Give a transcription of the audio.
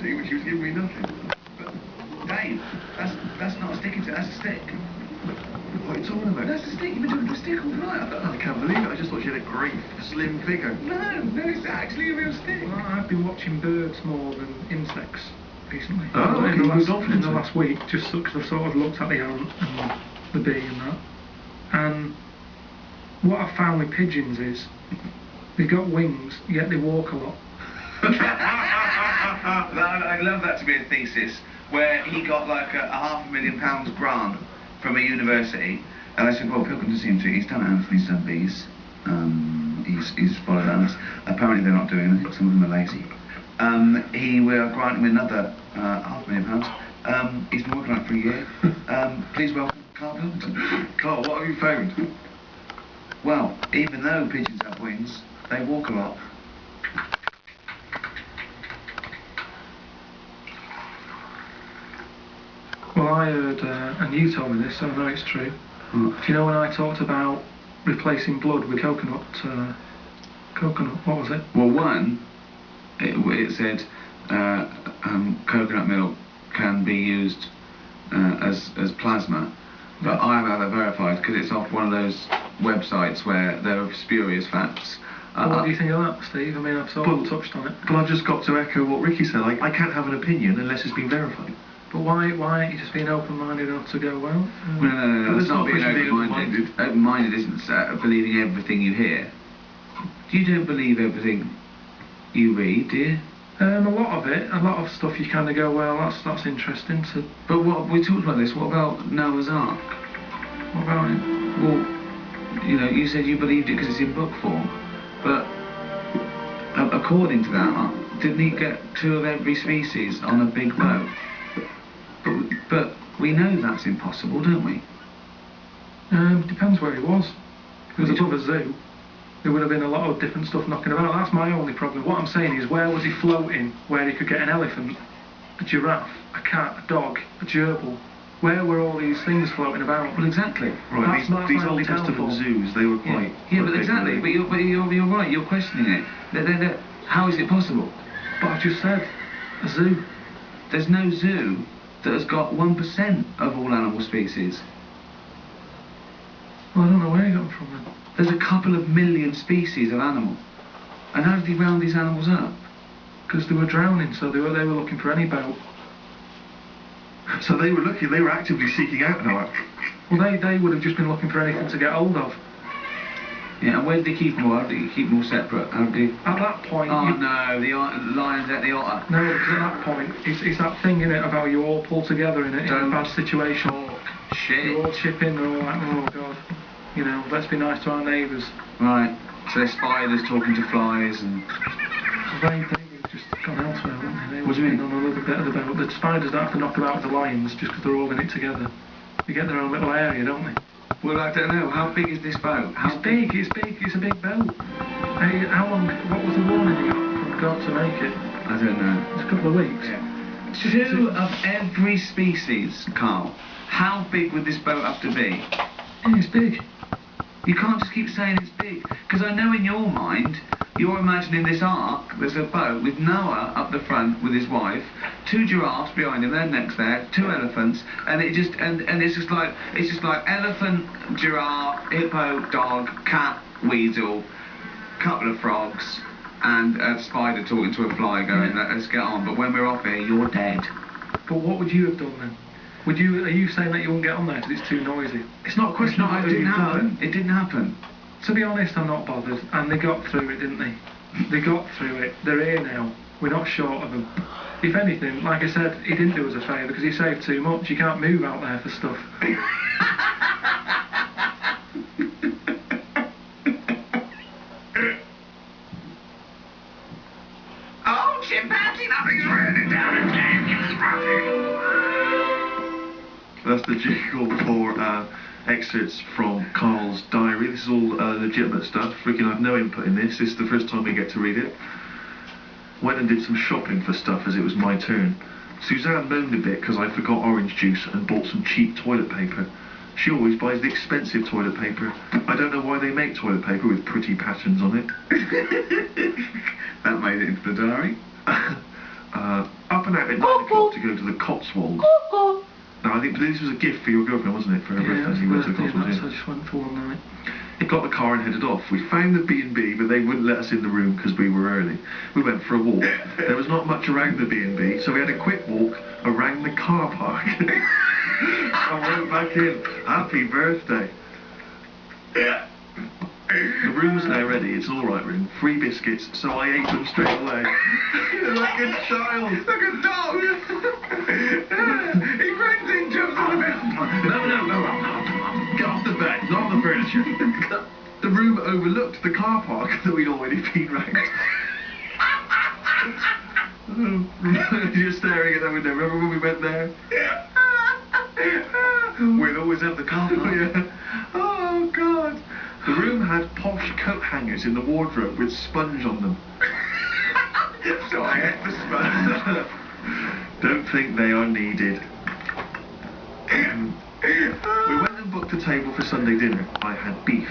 tea when she was giving me nothing. But, Dave, that's not a stick, that's a stick. What are you talking about? That's a stick. You've been talking to a stick all night. I can't believe it. I just thought she had a great, slim figure. No, it's actually a real stick. Well, I've been watching birds more than insects recently. Oh, okay, in the last week, just because I've sort of looked at the ant and the bee and that. And what I've found with pigeons is they've got wings, yet they walk a lot. I'd love that to be a thesis where he got like a £500,000 grant from a university, and I said, well, Pilkington seems to, he's done ants, he's done bees, he's followed ants. Apparently they're not doing it, some of them are lazy. We're granting him another £500,000. He's been working on it for a year. Please welcome Carl Pilkington. Carl, what have you found? Well, even though pigeons have wings, they walk a lot. Well, I heard, and you told me this, so I know it's true. Do you know when I talked about replacing blood with coconut, what was it? Well, one, it said coconut milk can be used as plasma, but I have had that verified because it's off one of those websites where there are spurious facts. Well, what do you think of that, Steve? I mean, I've sort of touched on it. But I've just got to echo what Ricky said. I can't have an opinion unless it's been verified. But why aren't you just being open-minded enough to go, well? No, that's not being open-minded. Open-minded isn't believing everything you hear. You don't believe everything you read, do you? A lot of it, a lot of stuff you kind of go, well, that's interesting. So. But what we talked about this. What about Noah's Ark? What about it? Well, you know, you said you believed it because it's in book form, but according to that, didn't he get 2 of every species on a big boat? But we know that's impossible, don't we? Depends where he was. If it was above a zoo, there would have been a lot of different stuff knocking about. That's my only problem. What I'm saying is, where was he floating where he could get an elephant, a giraffe, a cat, a dog, a gerbil? Where were all these things floating about? Well, exactly. Right, these Old Testament zoos, they were quite... Yeah, but exactly. But you're right, you're questioning it. How is it possible? But I've just said, a zoo. There's no zoo that has got 1% of all animal species. Well, I don't know where he got them from then. There's a couple of million species of animal. And how did he round these animals up? Because they were drowning, so they were looking for any boat. So they were actively seeking out Noah. Well, they would have just been looking for anything to get hold of. Yeah, and where did they keep them all? How did he keep them all separate? How did he... At that point... Oh no, the lions at the otter. No, because at that point, it's that thing in it about you all pull together in a bad situation. Shit. You're all chipping, they're all like, oh God, you know, let's be nice to our neighbours. Right, so there's spiders talking to flies and... They've just gone elsewhere, haven't they? What do you mean? On a little bit of the boat. The spiders don't have to knock about with the lions just because they're all in it together. They get their own little area, don't they? Well, I don't know. How big is this boat? It's big. It's a big boat. How long, what was the warning you got from God to make it? I don't know. It's a couple of weeks. Yeah. 2 of every species, Carl. How big would this boat have to be? Yeah, it's big. You can't just keep saying it's big, because I know in your mind, you're imagining this ark, there's a boat with Noah up the front with his wife, 2 giraffes behind him, their necks there, 2 elephants, and it's just like elephant, giraffe, hippo, dog, cat, weasel, couple of frogs, and a spider talking to a fly going, let's get on, but when we're off here, you're dead. But what would you have done then? Are you saying that you wouldn't get on there because it's too noisy? It's not a question of it didn't happen. It didn't happen. To be honest, I'm not bothered. And they got through it, didn't they? They got through it. They're here now. We're not short of them. If anything, like I said, he didn't do us a favour because he saved too much. You can't move out there for stuff. Oh, chimpanzee, nothing's written down again. That's the jingle for excerpts from Carl's diary. This is all legitimate stuff. Ricky and I have no input in this. This is the first time we get to read it. Went and did some shopping for stuff as it was my turn. Suzanne moaned a bit because I forgot orange juice and bought some cheap toilet paper. She always buys the expensive toilet paper. I don't know why they make toilet paper with pretty patterns on it. That made it into the diary. Up and out at 9 o'clock to go to the Cotswolds. Now, I think this was a gift for your girlfriend, wasn't it, for her birthday? You went to the Cotswolds, I just went for one night. He got the car and headed off. We found the B&B, but they wouldn't let us in the room because we were early. We went for a walk. There was not much around the B&B, so we had a quick walk around the car park. I went back in. Happy birthday. The room's now ready. It's an alright room. 3 biscuits, so I ate them straight away. Like a child. Like a dog. He runs in, jumps on the bed. No. Get off the bed, not on the furniture. The room overlooked the car park that we'd already been round. You're staring at that window. Remember when we went there? We'd always have the car park. Yeah. Oh, God. The room had posh coat hangers in the wardrobe with sponge on them. So I ate the sponge. Don't think they are needed. We went and booked a table for Sunday dinner. I had beef.